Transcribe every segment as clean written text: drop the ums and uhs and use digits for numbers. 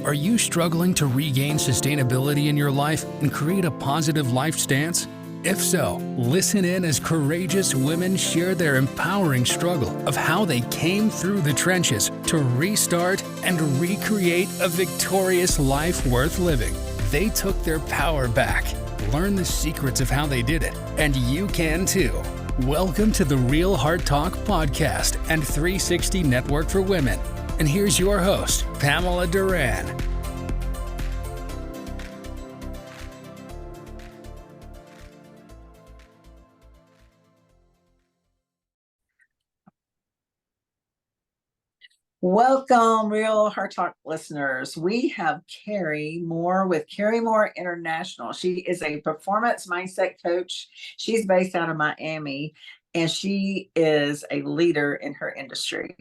Are you struggling to regain sustainability in your life and create a positive life stance? If so, listen in as courageous women share their empowering struggle of how they came through the trenches to restart and recreate a victorious life worth living. They took their power back. Learn the secrets of how they did it, and you can too. Welcome to the Real Heart Talk podcast and 360 Network for Women. And here's your host, Pamela Duran. Welcome, Real Heart Talk listeners. We have Carrie Moore with Carrie Moore International. She is a performance mindset coach. She's based out of Miami, and she is a leader in her industry.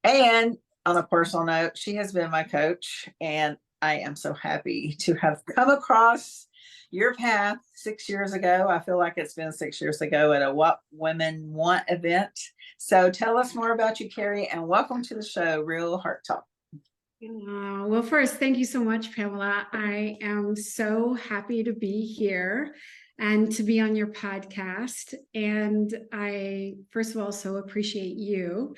And on a personal note, she has been my coach, and I am so happy to have come across your path 6 years ago. I feel like it's been 6 years ago at a What Women Want event. So tell us more about you, Carrie, and welcome to the show, Real Heart Talk. Well, first, thank you so much, Pamela. I am so happy to be here and to be on your podcast. And I, first of all, so appreciate you.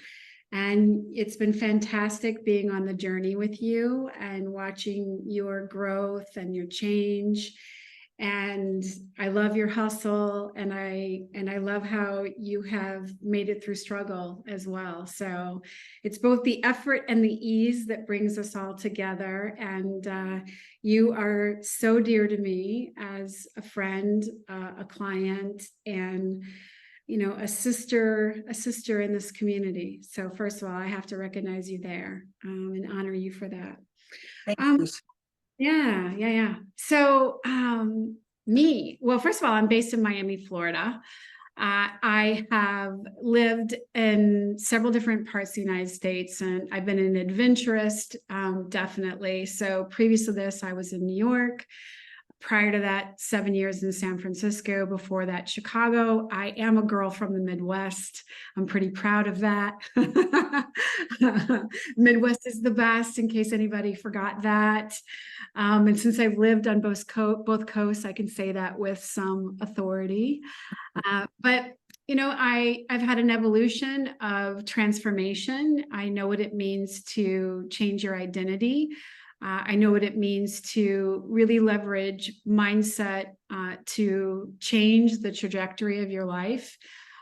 And it's been fantastic being on the journey with you and watching your growth and your change. And I love your hustle, and I love how you have made it through struggle as well. So it's both the effort and the ease that brings us all together. And you are so dear to me as a friend, a client, and a sister in this community. So first of all, I have to recognize you there and honor you for that. Thank you. Yeah. So well, first of all, I'm based in Miami, Florida. I have lived in several different parts of the United States, and I've been an adventurist, definitely. So previous to this, I was in New York. Prior to that, 7 years in San Francisco. Before that, Chicago. I am a girl from the Midwest. I'm pretty proud of that. Midwest is the best, in case anybody forgot that. And since I've lived on both coasts, I can say that with some authority. But I've had an evolution of transformation. I know what it means to change your identity. I know what it means to really leverage mindset to change the trajectory of your life,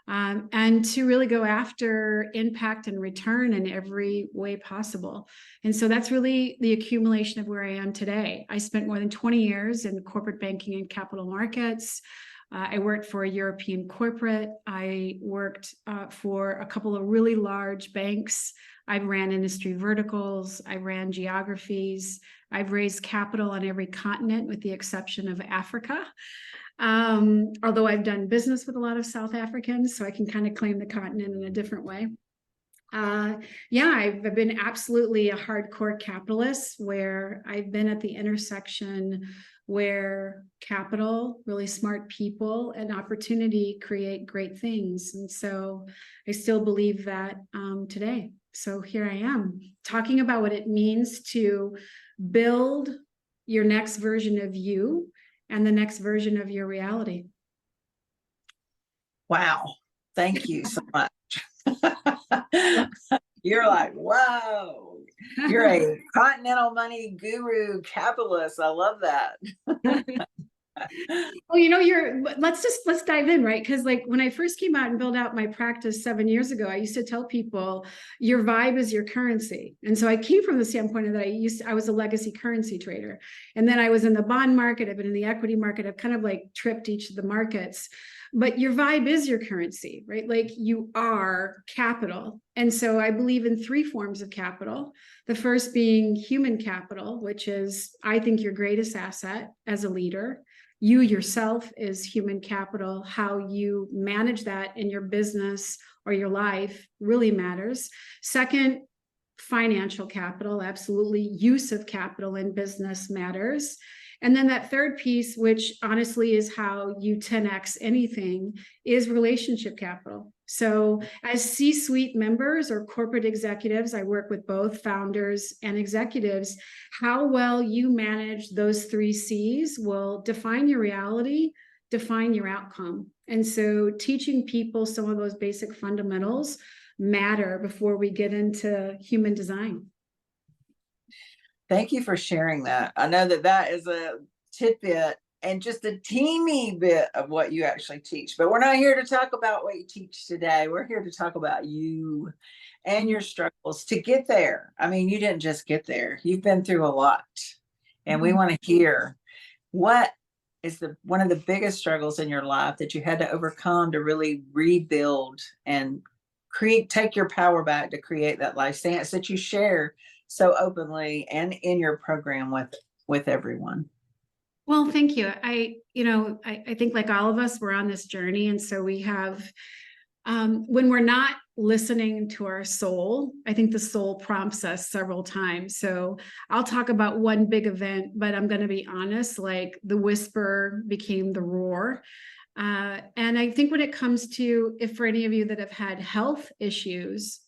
and to really go after impact and return in every way possible. And so that's really the accumulation of where I am today. I spent more than 20 years in corporate banking and capital markets. I worked for a European corporate. I worked for a couple of really large banks. I ran industry verticals. I ran geographies. I've raised capital on every continent with the exception of Africa. Although I've done business with a lot of South Africans, so I can kind of claim the continent in a different way. I've been absolutely a hardcore capitalist, where I've been at the intersection where capital, really smart people, and opportunity create great things. And so I still believe that today. So here I am talking about what it means to build your next version of you and the next version of your reality. Wow. Thank you so much. You're like, whoa, you're a continental money guru capitalist. I love that. Well, let's dive in, right? Because when I first came out and built out my practice 7 years ago, I used to tell people your vibe is your currency. And so I came from the standpoint of that I was a legacy currency trader. And then I was in the bond market, I've been in the equity market, I've kind of tripped each of the markets. But your vibe is your currency, right? You are capital. And so I believe in 3 forms of capital. The first being human capital, which is, I think, your greatest asset as a leader. You yourself is human capital. How you manage that in your business or your life really matters. Second, financial capital, absolutely. Use of capital in business matters. And then that third piece, which honestly is how you 10x anything, is relationship capital. So as C-suite members or corporate executives, I work with both founders and executives. How well you manage those 3 C's will define your reality, define your outcome. And so teaching people some of those basic fundamentals matter before we get into human design. Thank you for sharing that. I know that that is a tidbit and just a teeny bit of what you actually teach, but we're not here to talk about what you teach today. We're here to talk about you and your struggles to get there. I mean, you didn't just get there. You've been through a lot, and we want to hear what is one of the biggest struggles in your life that you had to overcome to really rebuild and take your power back to create that life stance that you share so openly and in your program with everyone. Well, thank you. I think like all of us, we're on this journey. And so we have, when we're not listening to our soul, I think the soul prompts us several times. So I'll talk about one big event, but I'm going to be honest, like the whisper became the roar. And I think when it comes to, if for any of you that have had health issues,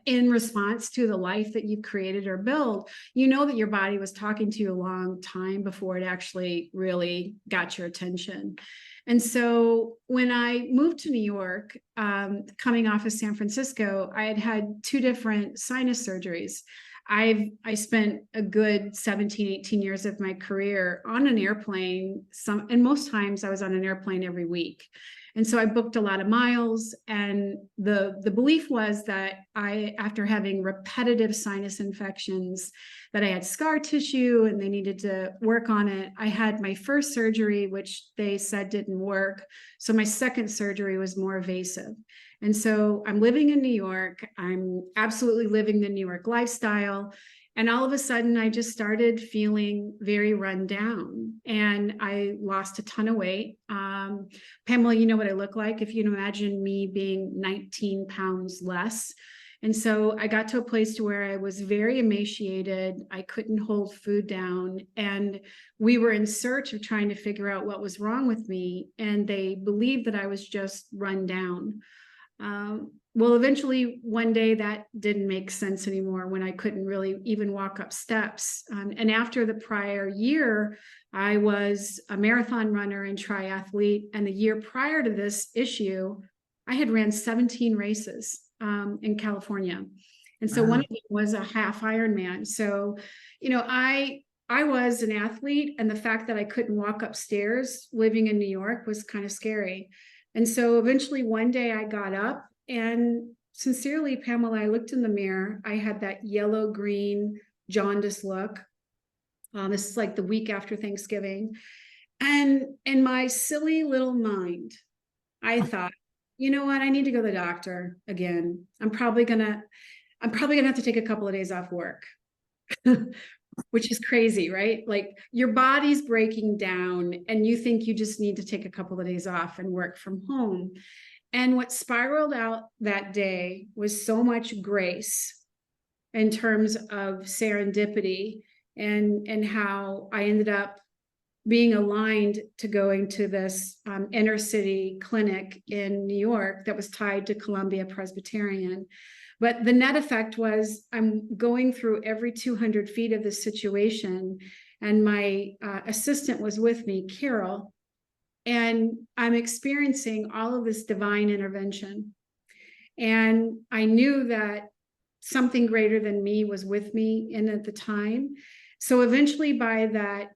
in response to the life that you've created or built, you know that your body was talking to you a long time before it actually really got your attention. And so when I moved to New York, coming off of San Francisco, I had 2 different sinus surgeries. I spent a good 17, 18 years of my career on an airplane. And most times I was on an airplane every week. And so I booked a lot of miles, and the belief was that after having repetitive sinus infections, that I had scar tissue and they needed to work on it. I had my first surgery, which they said didn't work. So my second surgery was more invasive. And so I'm living in New York. I'm absolutely living the New York lifestyle. And all of a sudden, I just started feeling very run down, and I lost a ton of weight. Pamela, you know what I look like if you can imagine me being 19 pounds less. And so I got to a place to where I was very emaciated. I couldn't hold food down. And we were in search of trying to figure out what was wrong with me. And they believed that I was just run down. Well, eventually one day that didn't make sense anymore when I couldn't really even walk up steps. And after the prior year, I was a marathon runner and triathlete. And the year prior to this issue, I had ran 17 races in California. And so one of them was a half Ironman. So, I was an athlete, and the fact that I couldn't walk upstairs living in New York was kind of scary. And so eventually one day I got up, and sincerely, Pamela, I looked in the mirror. I had that yellow-green jaundice look. This is like the week after Thanksgiving. And in my silly little mind, I thought, you know what? I need to go to the doctor again. I'm probably gonna have to take a couple of days off work, which is crazy, right? Like your body's breaking down and you think you just need to take a couple of days off and work from home. And what spiraled out that day was so much grace in terms of serendipity and how I ended up being aligned to going to this inner city clinic in New York that was tied to Columbia Presbyterian. But the net effect was I'm going through every 200 feet of this situation, and my assistant was with me, Carol, and I'm experiencing all of this divine intervention. And I knew that something greater than me was with me at the time. So eventually by that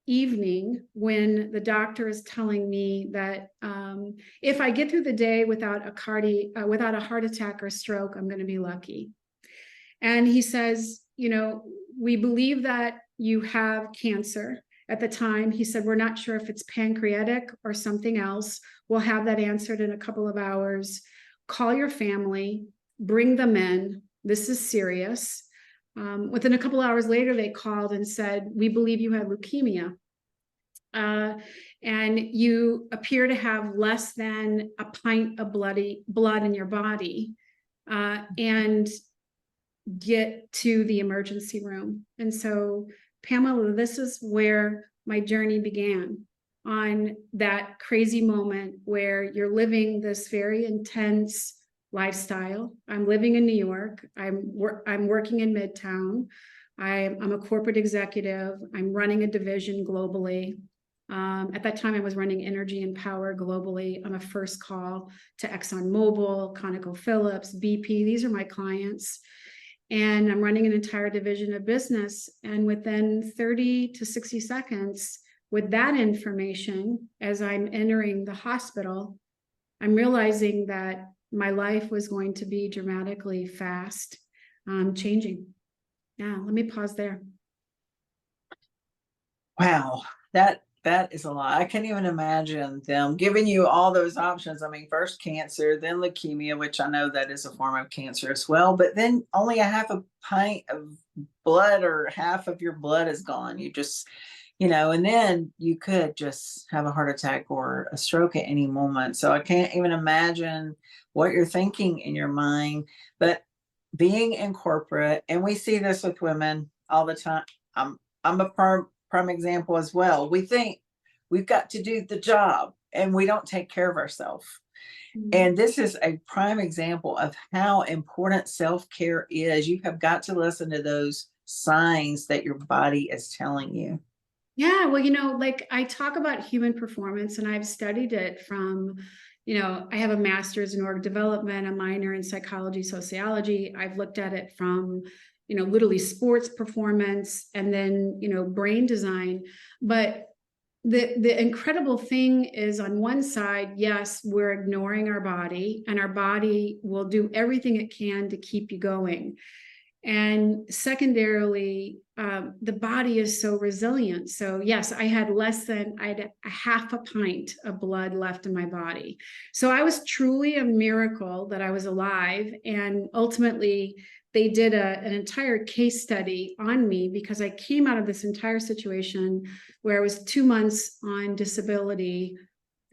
evening, when the doctor is telling me that if I get through the day without a heart attack or stroke, I'm going to be lucky. And he says, we believe that you have cancer. At the time, he said, we're not sure if it's pancreatic or something else. We'll have that answered in a couple of hours. Call your family, bring them in. This is serious. Within a couple of hours later, they called and said, we believe you had leukemia. And you appear to have less than a pint of blood in your body, and get to the emergency room. And so, Pamela, this is where my journey began, on that crazy moment where you're living this very intense lifestyle. I'm living in New York. I'm working in Midtown. I'm a corporate executive. I'm running a division globally. At that time, I was running energy and power globally. I'm a first call to ExxonMobil, ConocoPhillips, BP. These are my clients. And I'm running an entire division of business. And within 30 to 60 seconds, with that information, as I'm entering the hospital, I'm realizing that my life was going to be dramatically fast changing. Yeah, let me pause there. Wow, that is a lot. I can't even imagine them giving you all those options. I mean, first cancer, then leukemia, which I know that is a form of cancer as well, but then only a half a pint of blood or half of your blood is gone. You just, and then you could just have a heart attack or a stroke at any moment. So I can't even imagine what you're thinking in your mind. But being in corporate, and we see this with women all the time. I'm a prime example as well. We think we've got to do the job and we don't take care of ourselves. Mm-hmm. And this is a prime example of how important self-care is. You have got to listen to those signs that your body is telling you. Yeah, well, like I talk about human performance, and I've studied it from, I have a master's in org development, a minor in psychology, sociology. I've looked at it from, literally sports performance, and then, brain design. But the incredible thing is, on one side, yes, we're ignoring our body, and our body will do everything it can to keep you going. And secondarily, the body is so resilient. So yes, I had a half a pint of blood left in my body. So I was truly a miracle that I was alive. And ultimately, they did an entire case study on me, because I came out of this entire situation where I was 2 months on disability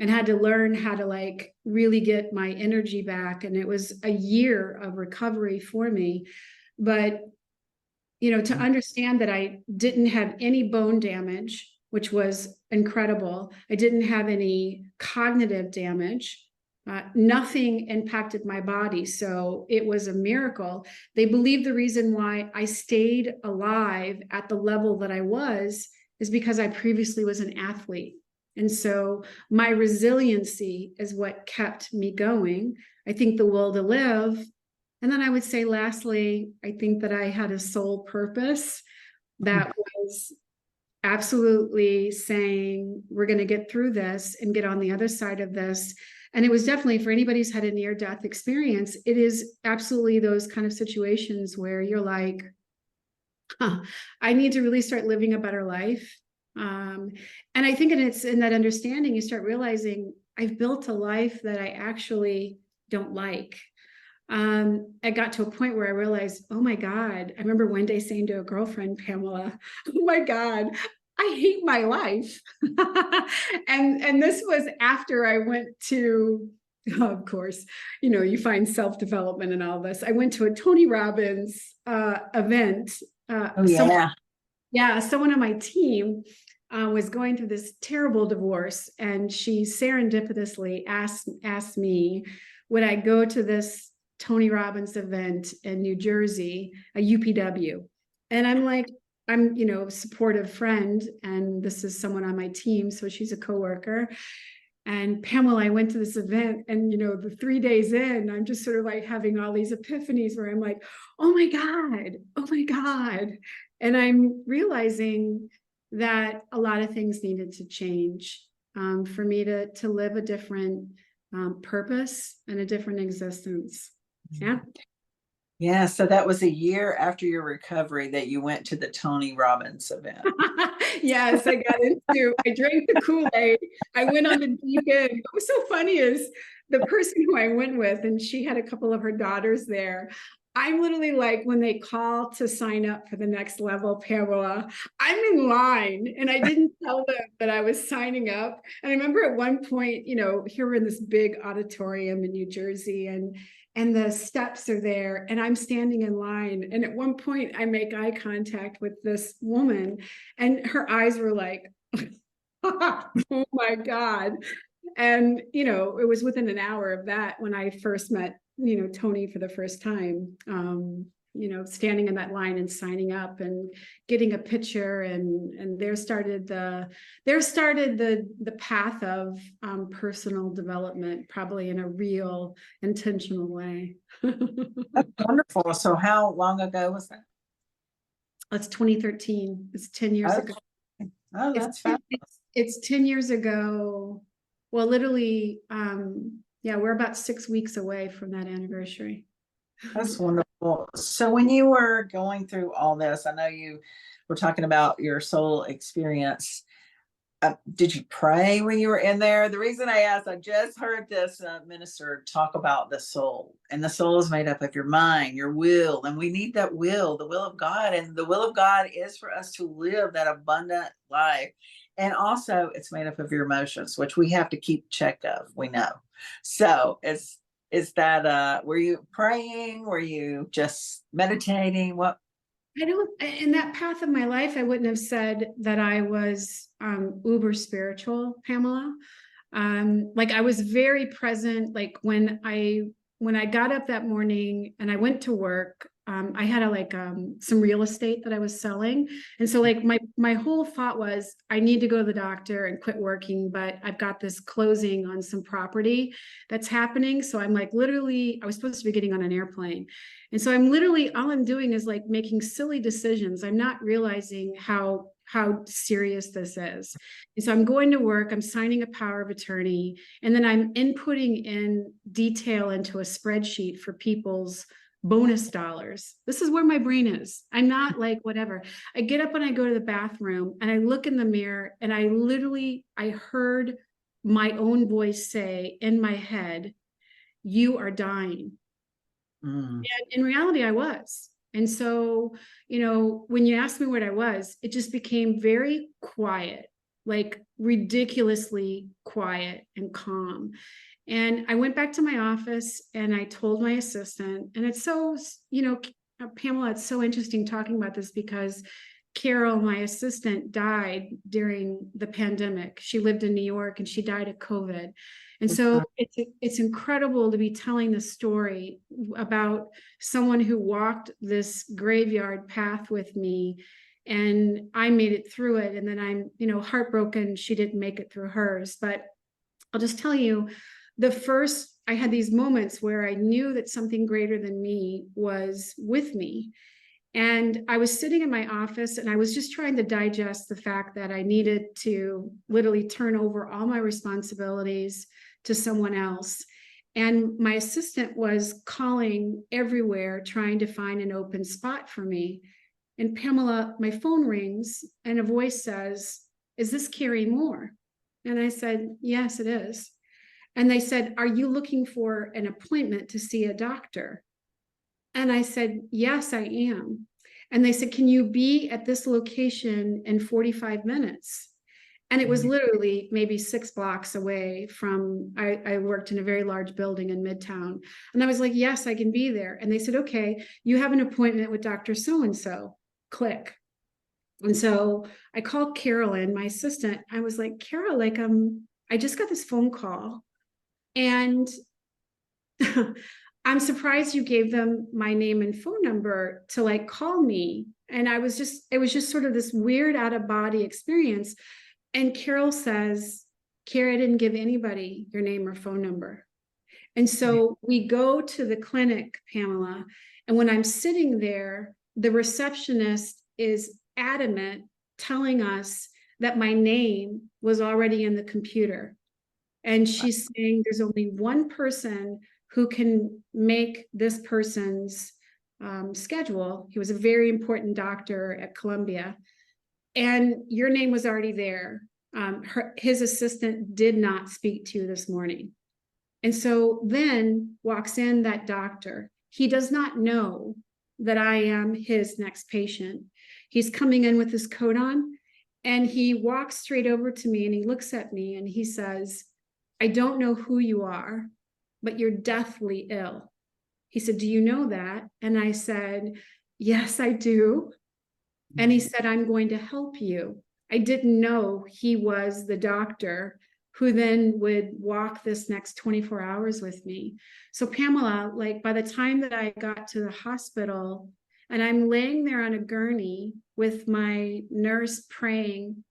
and had to learn how to really get my energy back. And it was a year of recovery for me. But, to understand that I didn't have any bone damage, which was incredible. I didn't have any cognitive damage. Nothing impacted my body. So it was a miracle. They believe the reason why I stayed alive at the level that I was is because I previously was an athlete. And so my resiliency is what kept me going. I think the will to live. And then I would say, lastly, I think that I had a soul purpose that was absolutely saying, we're going to get through this and get on the other side of this. And it was definitely, for anybody who's had a near-death experience, it is absolutely those kind of situations where you're like, I need to really start living a better life. And I think it's in that understanding, you start realizing I've built a life that I actually don't like. I got to a point where I realized, oh my God, I remember one day saying to a girlfriend, Pamela, oh my God, I hate my life. and this was after I went to, of course, you find self-development and all this. I went to a Tony Robbins event. Someone on my team was going through this terrible divorce, and she serendipitously asked me, would I go to this Tony Robbins event in New Jersey, a UPW? And I'm like, I'm, a supportive friend, and this is someone on my team, so she's a coworker. And Pamela, I went to this event, and the 3 days in, I'm just sort of like having all these epiphanies where I'm like, oh my God. And I'm realizing that a lot of things needed to change for me to live a different purpose and a different existence. Yeah. Yeah. So that was a year after your recovery that you went to the Tony Robbins event. Yes, I drank the Kool-Aid. I went on the deep end. What was so funny is the person who I went with, and she had a couple of her daughters there. I'm literally like, when they call to sign up for the next level, Pamela, I'm in line, and I didn't tell them that I was signing up. And I remember at one point, here we're in this big auditorium in New Jersey, and the steps are there, and I'm standing in line. And at one point I make eye contact with this woman, and her eyes were like, Oh my God. And, it was within an hour of that when I first met, Tony for the first time, standing in that line and signing up and getting a picture. And there started the path of personal development, probably in a real intentional way. That's wonderful. So how long ago was that? That's 2013. It's 10 years ago. Oh, that's fabulous. It's 10 years ago. Well, literally, we're about 6 weeks away from that anniversary. That's wonderful. So when you were going through all this, I know you were talking about your soul experience. Did you pray when you were in there? The reason I asked, I just heard this minister talk about the soul, and the soul is made up of your mind, your will, and we need that will, the will of God. And the will of God is for us to live that abundant life. And also it's made up of your emotions, which we have to keep check of, we know. So is that were you praying? Were you just meditating? What? I don't, in that path of my life, I wouldn't have said that I was uber spiritual, Pamela. Like I was very present. Like when I got up that morning and I went to work, I had some real estate that I was selling. And so like my whole thought was I need to go to the doctor and quit working, but I've got this closing on some property that's happening. So I'm like, literally, I was supposed to be getting on an airplane. And so I'm literally, all I'm doing is like making silly decisions. I'm not realizing how serious this is. And so I'm going to work, I'm signing a power of attorney, and then I'm inputting in detail into a spreadsheet for people's bonus dollars. This is where my brain is. I'm not like, whatever. I get up and I go to the bathroom and I look in the mirror and I heard my own voice say in my head, "You are dying." And in reality, I was. And so, when you asked me what I was, it just became very quiet, like ridiculously quiet and calm. And I went back to my office and I told my assistant, and it's so, Pamela, it's so interesting talking about this because Carol, my assistant, died during the pandemic. She lived in New York and she died of COVID. And so it's incredible to be telling the story about someone who walked this graveyard path with me, and I made it through it. And then I'm, heartbroken she didn't make it through hers. But I'll just tell you, I had these moments where I knew that something greater than me was with me. And I was sitting in my office and I was just trying to digest the fact that I needed to literally turn over all my responsibilities to someone else. And my assistant was calling everywhere, trying to find an open spot for me. And Pamela, my phone rings and a voice says, "Is this Carrie Moore?" And I said, "Yes, it is." And they said, "Are you looking for an appointment to see a doctor?" And I said, "Yes, I am." And they said, "Can you be at this location in 45 minutes? And it was literally maybe 6 blocks away from, I worked in a very large building in Midtown. And I was like, "Yes, I can be there." And they said, "Okay, you have an appointment with Dr. So-and-so, click." And so I called Carolyn, my assistant. I was like, "Carol, I just got this phone call and I'm surprised you gave them my name and phone number to call me." And it was just sort of this weird out of body experience. And Carol says, "Carrie, I didn't give anybody your name or phone number." And so we go to the clinic, Pamela, and when I'm sitting there, the receptionist is adamant, telling us that my name was already in the computer. And she's saying there's only one person who can make this person's schedule. He was a very important doctor at Columbia. And your name was already there. His assistant did not speak to you this morning. And so then walks in that doctor. He does not know that I am his next patient. He's coming in with his coat on, and he walks straight over to me and he looks at me and he says, "I don't know who you are, but you're deathly ill." He said, "Do you know that?" And I said, "Yes, I do." And he said, "I'm going to help you." I didn't know he was the doctor who then would walk this next 24 hours with me. So Pamela, like by the time that I got to the hospital and I'm laying there on a gurney with my nurse praying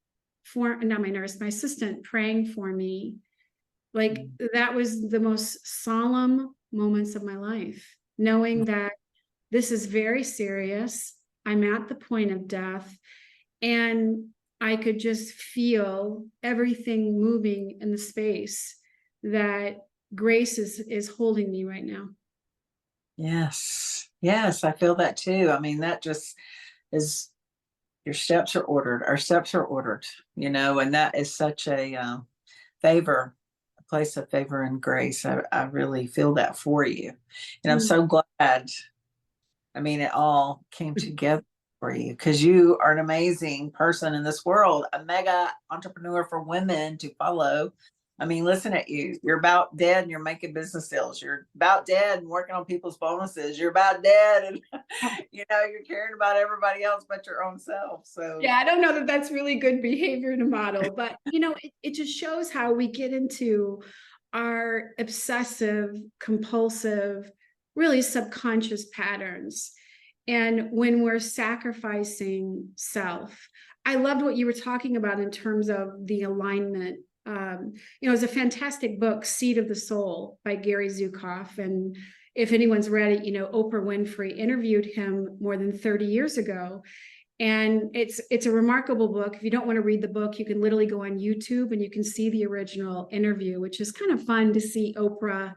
for, not my nurse, my assistant praying for me, like that was the most solemn moments of my life, knowing that this is very serious. I'm at the point of death, and I could just feel everything moving in the space that grace is holding me right now. Yes. Yes, I feel that too. I mean, that just is, your steps are ordered. Our steps are ordered, and that is such a favor, a place of favor and grace. I really feel that for you. And I'm so glad. I mean, it all came together for you because you are an amazing person in this world, a mega entrepreneur for women to follow. I mean, listen at you. You're about dead and you're making business deals. You're about dead and working on people's bonuses. You're about dead and, you're caring about everybody else but your own self. So, yeah, I don't know that that's really good behavior to model, but, it just shows how we get into our obsessive, compulsive, really subconscious patterns. And when we're sacrificing self, I loved what you were talking about in terms of the alignment. It's a fantastic book, Seed of the Soul by Gary Zukav. And if anyone's read it, Oprah Winfrey interviewed him more than 30 years ago. And it's a remarkable book. If you don't want to read the book, you can literally go on YouTube and you can see the original interview, which is kind of fun to see Oprah,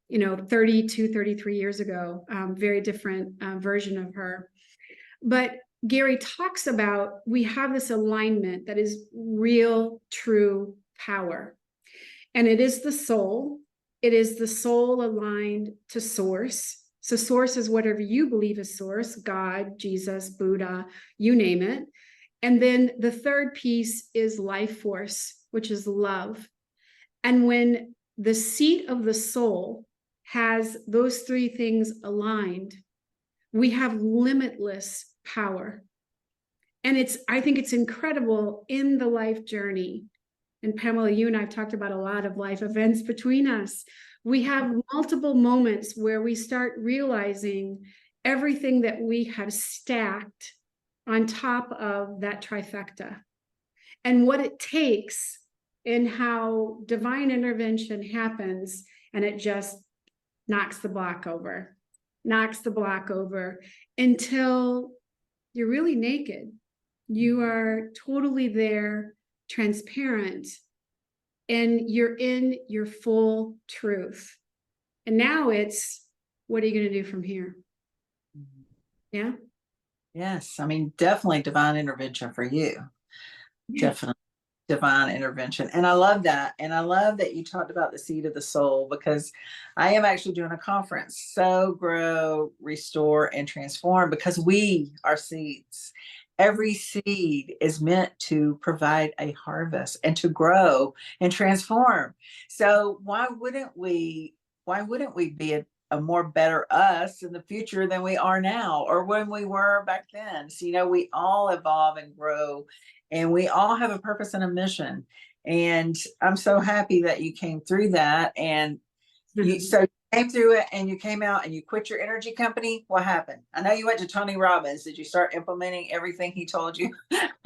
32, 33 years ago, very different version of her. But Gary talks about, we have this alignment that is real, true power. And it is the soul. It is the soul aligned to source. So source is whatever you believe is source, God, Jesus, Buddha, you name it. And then the third piece is life force, which is love. And when the seat of the soul has those three things aligned, we have limitless power. And I think it's incredible in the life journey. And Pamela, you and I have talked about a lot of life events between us. We have multiple moments where we start realizing everything that we have stacked on top of that trifecta and what it takes and how divine intervention happens, and it just knocks the block over until you're really naked. You are totally there, transparent, and you're in your full truth. And now it's, what are you going to do from here? Yeah. yes. I mean, definitely divine intervention for you. Yeah. Definitely divine intervention. And I love that. And I love that you talked about the seed of the soul, because I am actually doing a conference, Sow, Grow, Restore, and Transform, because we are seeds. Every seed is meant to provide a harvest and to grow and transform. So why wouldn't we be a more better us in the future than we are now, or when we were back then? So, we all evolve and grow, and we all have a purpose and a mission. And I'm so happy that you came through that. And so you came through it and you came out and you quit your energy company. What happened? I know you went to Tony Robbins. Did you start implementing everything he told you? I'm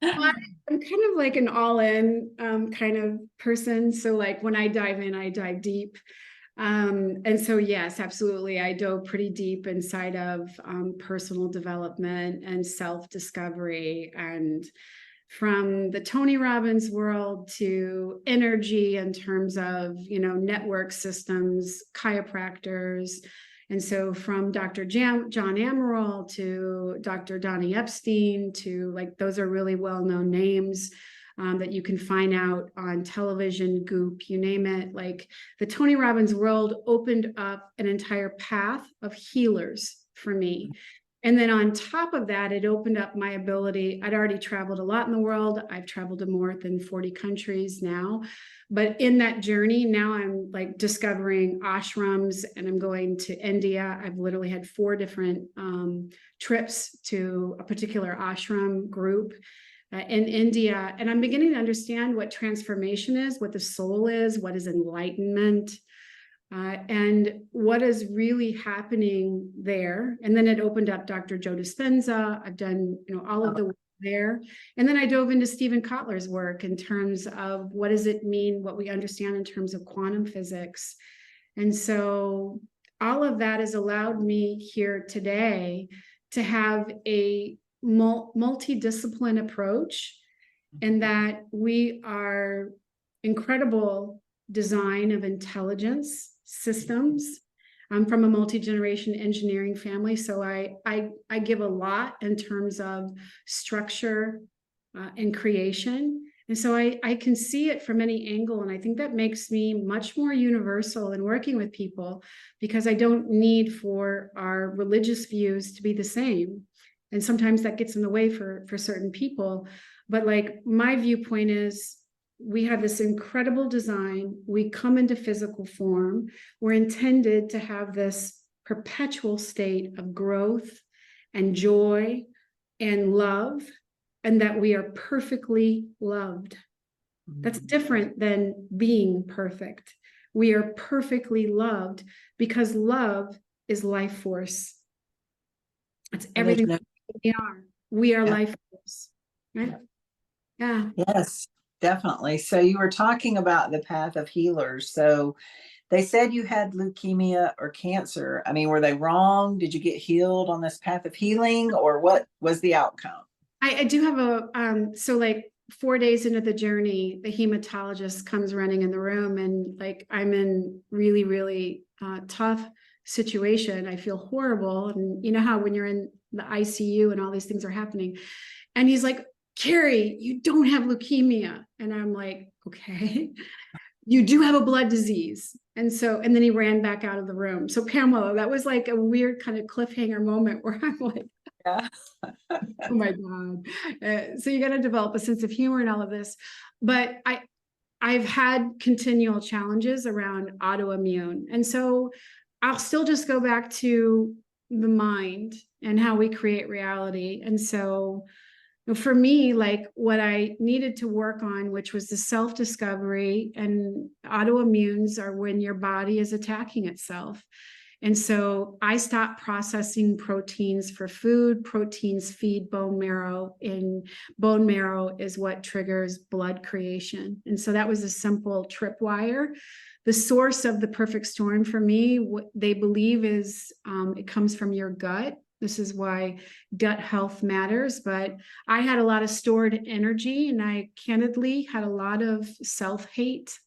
kind of like an all-in kind of person. So like when I dive in, I dive deep. And so, yes, absolutely. I dove pretty deep inside of personal development and self-discovery, and from the Tony Robbins world to energy in terms of, network systems, chiropractors. And so from Dr. John Amaral to Dr. Donnie Epstein to, like, those are really well-known names that you can find out on television, Goop, you name it. Like, the Tony Robbins world opened up an entire path of healers for me. And then on top of that, it opened up my ability. I'd already traveled a lot in the world. I've traveled to more than 40 countries now. But in that journey, now I'm like discovering ashrams, and I'm going to India. I've literally had 4 different trips to a particular ashram group. in India. And I'm beginning to understand what transformation is, what the soul is, what is enlightenment, and what is really happening there. And then it opened up Dr. Joe Dispenza. I've done, all of the work there. And then I dove into Stephen Kotler's work in terms of what does it mean, what we understand in terms of quantum physics. And so all of that has allowed me here today to have a multidiscipline approach, and that we are incredible design of intelligence systems. I'm from a multi-generation engineering family, so I give a lot in terms of structure and creation. And so I can see it from any angle. And I think that makes me much more universal in working with people, because I don't need for our religious views to be the same. And sometimes that gets in the way for certain people. But like my viewpoint is, we have this incredible design. We come into physical form. We're intended to have this perpetual state of growth and joy and love, and that we are perfectly loved. That's different than being perfect. We are perfectly loved because love is life force. It's everything that we are. We are life force, right? Yeah. Yes, definitely. So you were talking about the path of healers. So they said you had leukemia or cancer. I mean, were they wrong? Did you get healed on this path of healing, or what was the outcome? I do have so like 4 days into the journey, the hematologist comes running in the room, and like I'm in really, really tough situation. I feel horrible. And you know how when you're in the ICU and all these things are happening, and he's like, Carrie, you don't have leukemia. And I'm like, okay, you do have a blood disease. And then he ran back out of the room. So Pamela, that was like a weird kind of cliffhanger moment where I'm like, Yeah. oh my God. So you got to develop a sense of humor in all of this. But I've had continual challenges around autoimmune. And so I'll still just go back to the mind and how we create reality. And so for me, like what I needed to work on, which was the self-discovery, and autoimmunes are when your body is attacking itself. And so I stopped processing proteins for food. Proteins feed bone marrow, and bone marrow is what triggers blood creation. And so that was a simple tripwire. The source of the perfect storm for me, what they believe is it comes from your gut. This is why gut health matters. But I had a lot of stored energy, and I candidly had a lot of self-hate.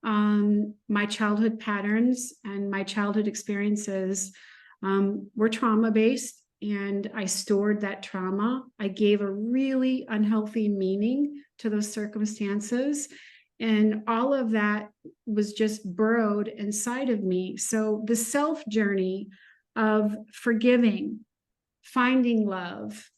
My childhood patterns and my childhood experiences were trauma-based, and I stored that trauma. I gave a really unhealthy meaning to those circumstances. And all of that was just burrowed inside of me. So the self journey of forgiving, finding love,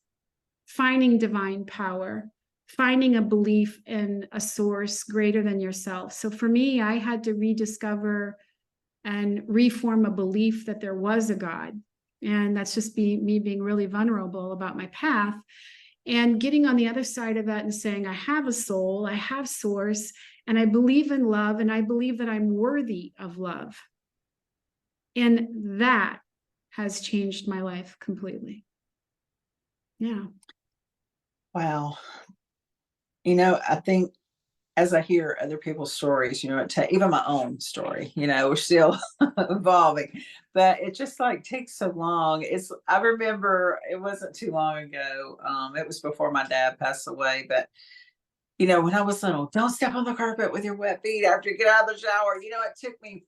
finding divine power, finding a belief in a source greater than yourself. So for me, I had to rediscover and reform a belief that there was a God. And that's just me being really vulnerable about my path, and getting on the other side of that and saying, I have a soul, I have source, and I believe in love, and I believe that I'm worthy of love. And that has changed my life completely. Yeah. Wow. I think as I hear other people's stories, even my own story, we're still evolving, but it just like takes so long. I remember it wasn't too long ago. It was before my dad passed away, but when I was little, don't step on the carpet with your wet feet after you get out of the shower. It took me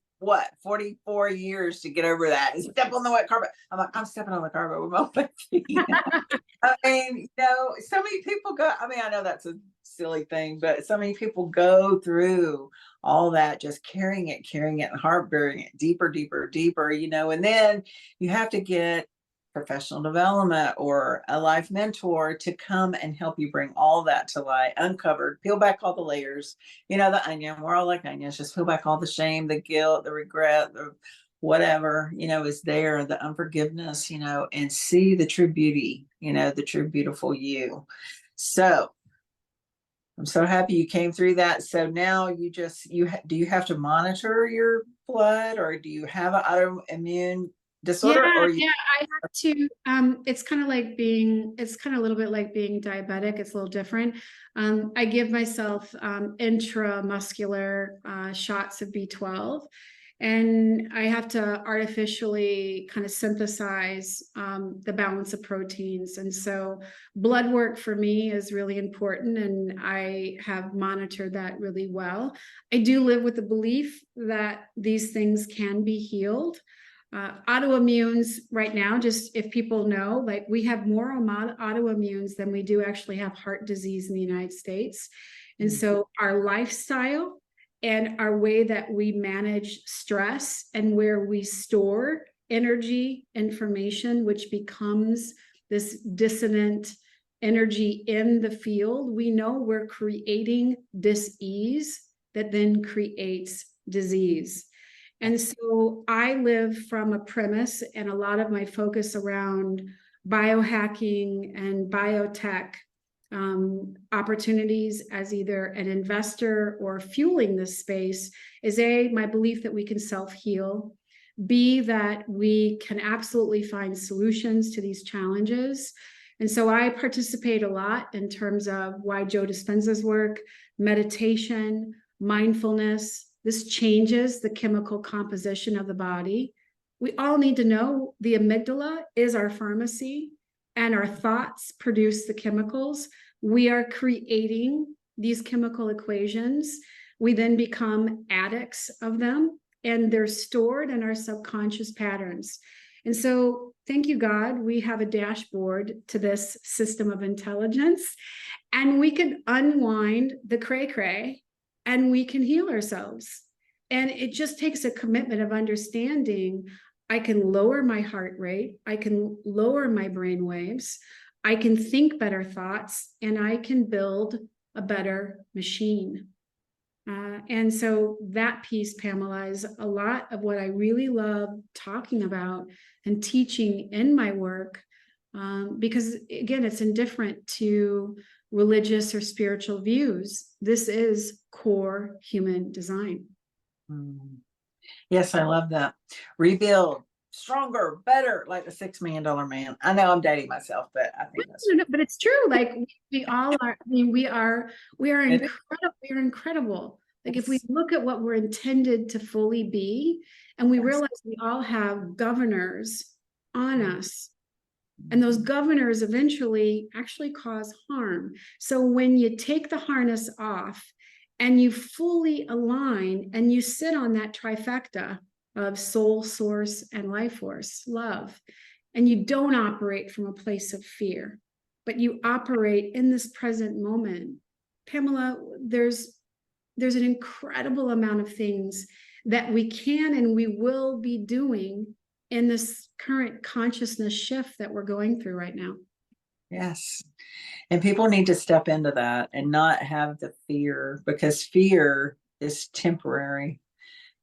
44 years to get over that. Step on the wet carpet. I'm like, I'm stepping on the carpet with my wet feet. I mean, so many people go, I know that's a silly thing, but so many people go through all that, just carrying it, and heart bearing it deeper, and then you have to get professional development or a life mentor to come and help you bring all that to light, uncovered, peel back all the layers, the onion. We're all like onions, just peel back all the shame, the guilt, the regret, the whatever, is there, the unforgiveness, and see the true beauty, the true beautiful you. So I'm so happy you came through that. So now do you have to monitor your blood, or do you have an autoimmune disorder, or you? Yeah, I have to, it's kind of a little bit like being diabetic. It's a little different. I give myself intramuscular shots of B12, and I have to artificially kind of synthesize the balance of proteins. And so blood work for me is really important, and I have monitored that really well. I do live with the belief that these things can be healed. Autoimmunes right now, just if people know, like we have more autoimmunes than we do actually have heart disease in the United States. And so our lifestyle and our way that we manage stress and where we store energy, information, which becomes this dissonant energy in the field, we know we're creating dis-ease that then creates disease. And so I live from a premise, and a lot of my focus around biohacking and biotech opportunities as either an investor or fueling this space is my belief that we can self-heal, B, that we can absolutely find solutions to these challenges. And so I participate a lot in terms of why Joe Dispenza's work, meditation, mindfulness. This changes the chemical composition of the body. We all need to know the amygdala is our pharmacy, and our thoughts produce the chemicals. We are creating these chemical equations. We then become addicts of them, and they're stored in our subconscious patterns. And so, thank you, God, we have a dashboard to this system of intelligence, and we can unwind the cray-cray, and we can heal ourselves. And it just takes a commitment of understanding I can lower my heart rate, I can lower my brain waves, I can think better thoughts, and I can build a better machine. And so that piece, Pamela, is a lot of what I really love talking about and teaching in my work, because again, it's indifferent to religious or spiritual views. This is core human design. Yes, I love that. Rebuild, stronger, better, like the $6 million man. I know I'm dating myself, but I think that's but it's true. Like we all are. I mean, we are incredible. We are incredible. Like if we look at what we're intended to fully be, and we realize we all have governors on us, and those governors eventually actually cause harm. So when you take the harness off and you fully align and you sit on that trifecta of soul, source, and life force, love, and you don't operate from a place of fear, but you operate in this present moment, Pamela, there's an incredible amount of things that we can and we will be doing in this current consciousness shift that we're going through right now. Yes. And people need to step into that and not have the fear, because fear is temporary.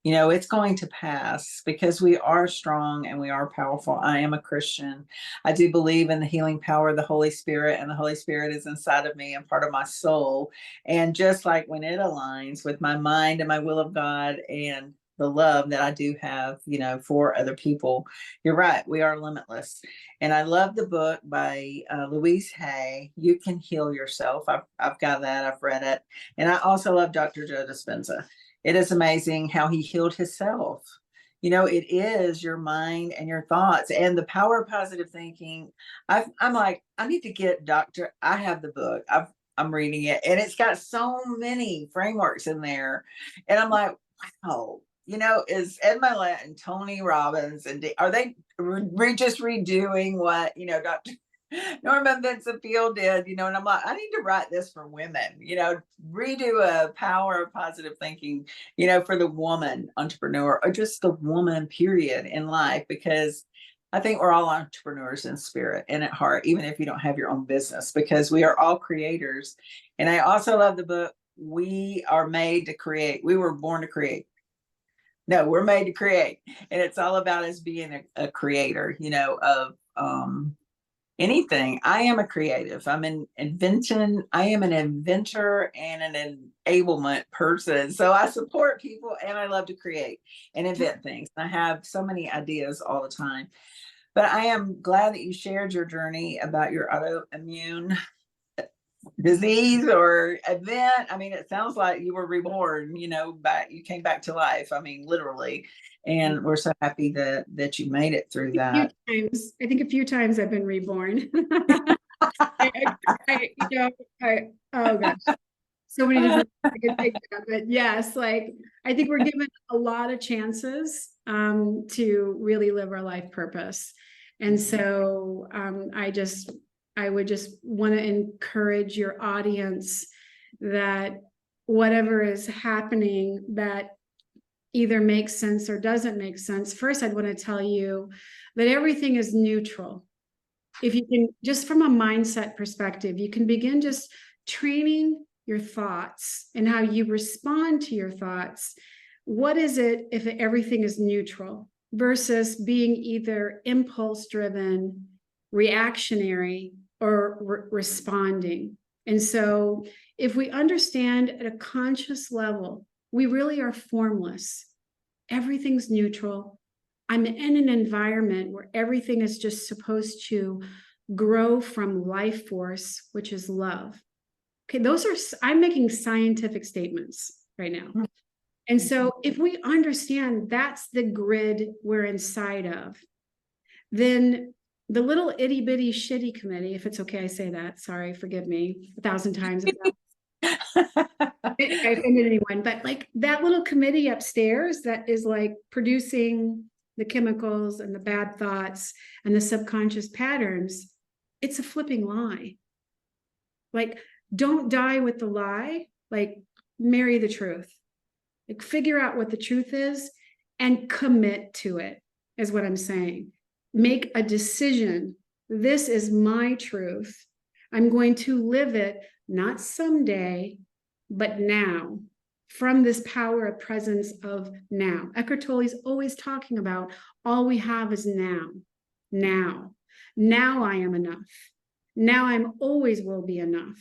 You know, it's going to pass because we are strong and we are powerful. I am a Christian. I do believe in the healing power of the Holy Spirit, and the Holy Spirit is inside of me and part of my soul. And just like when it aligns with my mind and my will of God and the love that I do have, you know, for other people, you're right. We are limitless. And I love the book by Louise Hay, You Can Heal Yourself. I've got that. I've read it. And I also love Dr. Joe Dispenza. It is amazing how he healed himself. You know, it is your mind and your thoughts and the power of positive thinking. I'm like, I need to get I have the book. I'm reading it, and it's got so many frameworks in there. And I'm like, wow, you know, is Ed Milet and Tony Robbins, and are they just redoing what, you know, Dr. Norman Vincent Peale did, you know? And I'm like, I need to write this for women, you know, redo a power of positive thinking, you know, for the woman entrepreneur, or just the woman period in life, because I think we're all entrepreneurs in spirit and at heart, even if you don't have your own business, because we are all creators. And I also love the book, We Are Made to Create. We were born to create. No, we're made to create. And it's all about us being a creator, you know, of Anything. I am a creative. I am an inventor and an enablement person. So I support people and I love to create and invent things. I have so many ideas all the time. But I am glad that you shared your journey about your autoimmune disease or event. I mean, it sounds like you were reborn, you came back to life. I mean, literally. And we're so happy that you made it through that. I think a few times I've been reborn. Oh gosh, so many different I could think of, but yes, like I think we're given a lot of chances to really live our life purpose. And so I would just want to encourage your audience that whatever is happening that either makes sense or doesn't make sense, first I'd want to tell you that everything is neutral. If you can, just from a mindset perspective, you can begin just training your thoughts and how you respond to your thoughts. What is it if everything is neutral versus being either impulse driven, reactionary, or responding? And so if we understand at a conscious level, we really are formless. Everything's neutral. I'm in an environment where everything is just supposed to grow from life force, which is love. Okay, I'm making scientific statements right now. And so if we understand that's the grid we're inside of, then the little itty bitty shitty committee, if it's okay I say that, sorry, forgive me 1,000 times. I offended anyone, but like that little committee upstairs that is like producing the chemicals and the bad thoughts and the subconscious patterns, it's a flipping lie. Like, don't die with the lie, like marry the truth. Like figure out what the truth is and commit to it, is what I'm saying. Make a decision. This is my truth. I'm going to live it, not someday, but now, from this power of presence of now. Eckhart Tolle is always talking about all we have is now. Now I am enough. Now I'm always will be enough.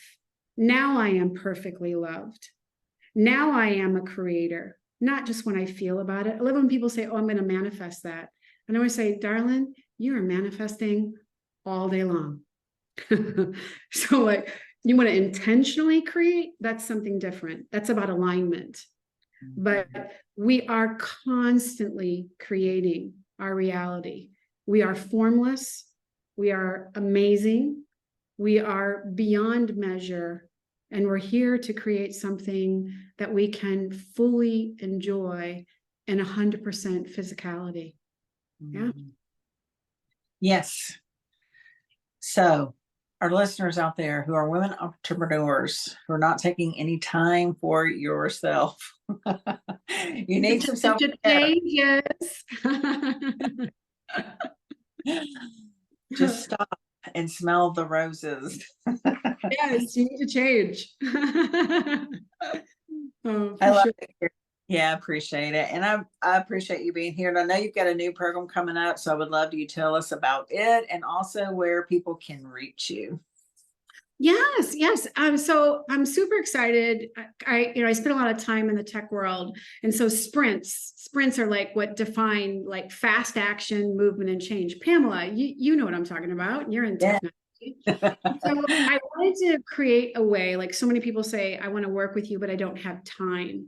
Now I am perfectly loved. Now I am a creator, not just when I feel about it. I love when people say, oh, I'm going to manifest that. And I always say, darling, you are manifesting all day long. So like, you want to intentionally create, that's something different. That's about alignment. But we are constantly creating our reality. We are formless. We are amazing. We are beyond measure. And we're here to create something that we can fully enjoy in 100% physicality. Yeah. Yes. So our listeners out there who are women entrepreneurs who are not taking any time for yourself, you need some self-care. Yes. Just stop and smell the roses. Yes, you need to change. Oh, I love sure. it. Yeah, I appreciate it. And I appreciate you being here. And I know you've got a new program coming up, so I would love you to tell us about it and also where people can reach you. Yes. So I'm super excited. I spent a lot of time in the tech world. And so sprints are like what define like fast action, movement, and change. Pamela, you know what I'm talking about. You're in technology. So I wanted to create a way, like so many people say, I want to work with you, but I don't have time.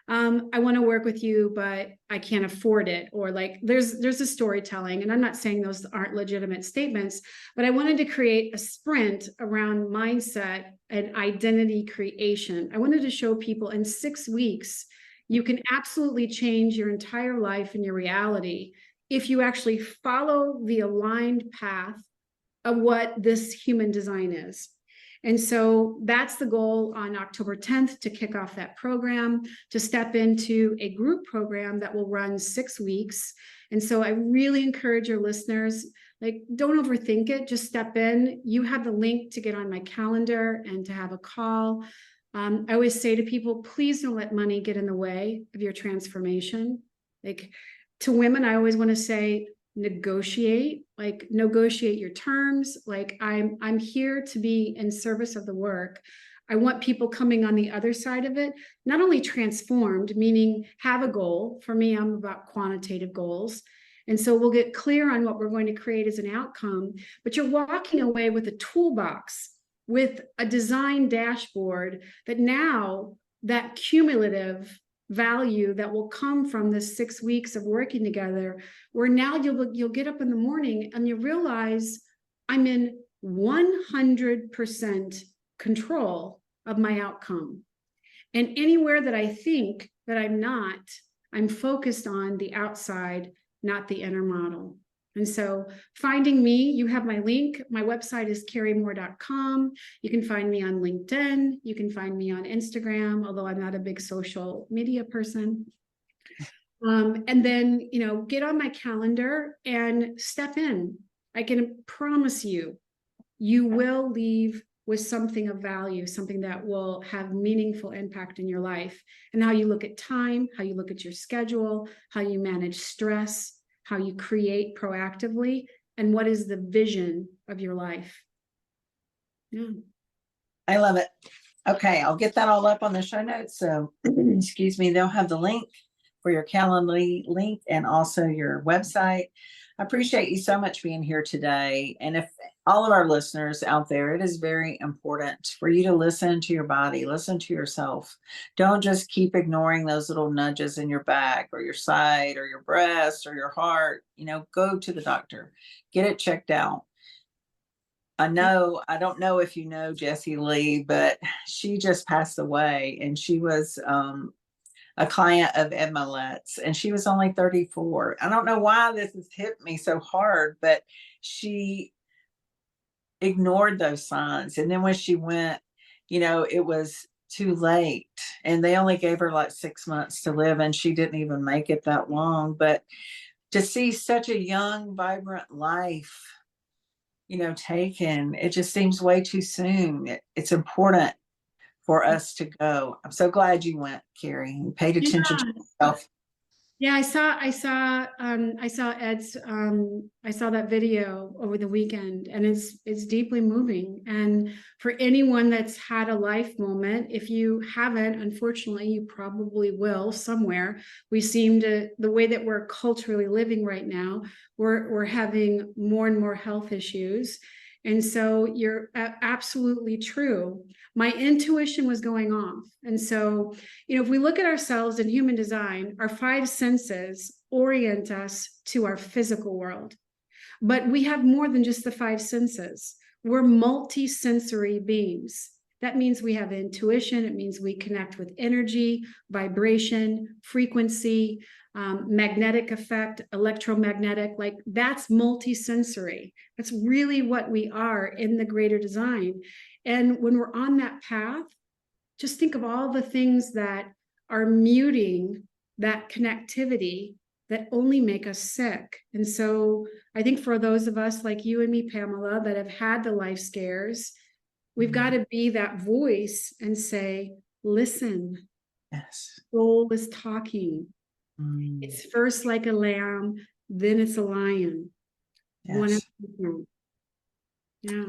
I want to work with you, but I can't afford it. Or like there's a storytelling, and I'm not saying those aren't legitimate statements, but I wanted to create a sprint around mindset and identity creation. I wanted to show people in 6 weeks, you can absolutely change your entire life and your reality if you actually follow the aligned path of what this human design is. And so that's the goal on October 10th, to kick off that program, to step into a group program that will run 6 weeks. And so I really encourage your listeners, like, don't overthink it, just step in. You have the link to get on my calendar and to have a call. I always say to people, please don't let money get in the way of your transformation. Like, to women, I always want to say, negotiate your terms. Like I'm here to be in service of the work. I want people coming on the other side of it, not only transformed, meaning have a goal. For me, I'm about quantitative goals. And so we'll get clear on what we're going to create as an outcome, but you're walking away with a toolbox, with a design dashboard that now that cumulative value that will come from the 6 weeks of working together, where now you'll get up in the morning and you realize I'm in 100% control of my outcome. And anywhere that I think that I'm not, I'm focused on the outside, not the inner model. And so finding me, you have my link. My website is carriemoore.com. You can find me on LinkedIn. You can find me on Instagram, although I'm not a big social media person. And then, get on my calendar and step in. I can promise you, you will leave with something of value, something that will have meaningful impact in your life, and how you look at time, how you look at your schedule, how you manage stress, how you create proactively, and what is the vision of your life. Yeah. I love it. Okay, I'll get that all up on the show notes. So, excuse me, they'll have the link for your Calendly link and also your website. I appreciate you so much being here today. And if all of our listeners out there, it is very important for you to listen to your body, listen to yourself. Don't just keep ignoring those little nudges in your back or your side or your breast or your heart. Go to the doctor, get it checked out. I don't know if you know Jessie Lee, but she just passed away, and she was a client of Ed Mylett, and she was only 34. I don't know why this has hit me so hard, but she ignored those signs. And then when she went, it was too late, and they only gave her like 6 months to live, and she didn't even make it that long. But to see such a young, vibrant life, taken, it just seems way too soon. It's important for us to go. I'm so glad you went, Carrie, and paid attention to yourself. Yeah, I saw Ed's, I saw that video over the weekend, and it's deeply moving. And for anyone that's had a life moment, if you haven't, unfortunately, you probably will somewhere. We seem to, the way that we're culturally living right now, we're having more and more health issues. And so you're absolutely true. My intuition was going off. And so, if we look at ourselves in human design, our 5 senses orient us to our physical world. But we have more than just the 5 senses. We're multi-sensory beings. That means we have intuition. It means we connect with energy, vibration, frequency, magnetic effect, electromagnetic, like that's multi-sensory. That's really what we are in the greater design. And when we're on that path, just think of all the things that are muting that connectivity that only make us sick. And so I think for those of us like you and me, Pamela, that have had the life scares, we've got to be that voice and say, listen, yes, soul is talking. It's first like a lamb, then it's a lion. Yes. Yeah.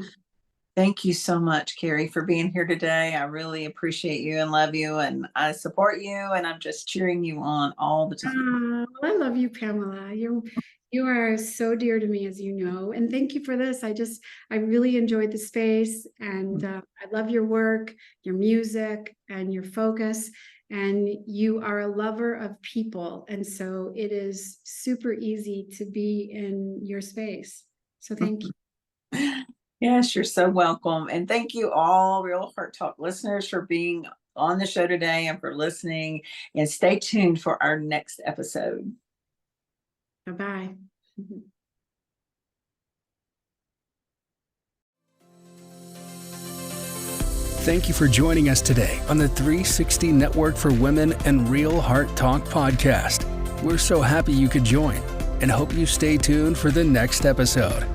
Thank you so much, Carrie, for being here today. I really appreciate you and love you, and I support you, and I'm just cheering you on all the time. I love you, Pamela. You are so dear to me, as you know, and thank you for this. I really enjoyed the space, and I love your work, your music, and your focus. And you are a lover of people. And so it is super easy to be in your space. So thank you. Yes, you're so welcome. And thank you all Real Heart Talk listeners for being on the show today and for listening. And stay tuned for our next episode. Bye-bye. Thank you for joining us today on the 360 Network for Women and Real Heart Talk podcast. We're so happy you could join and hope you stay tuned for the next episode.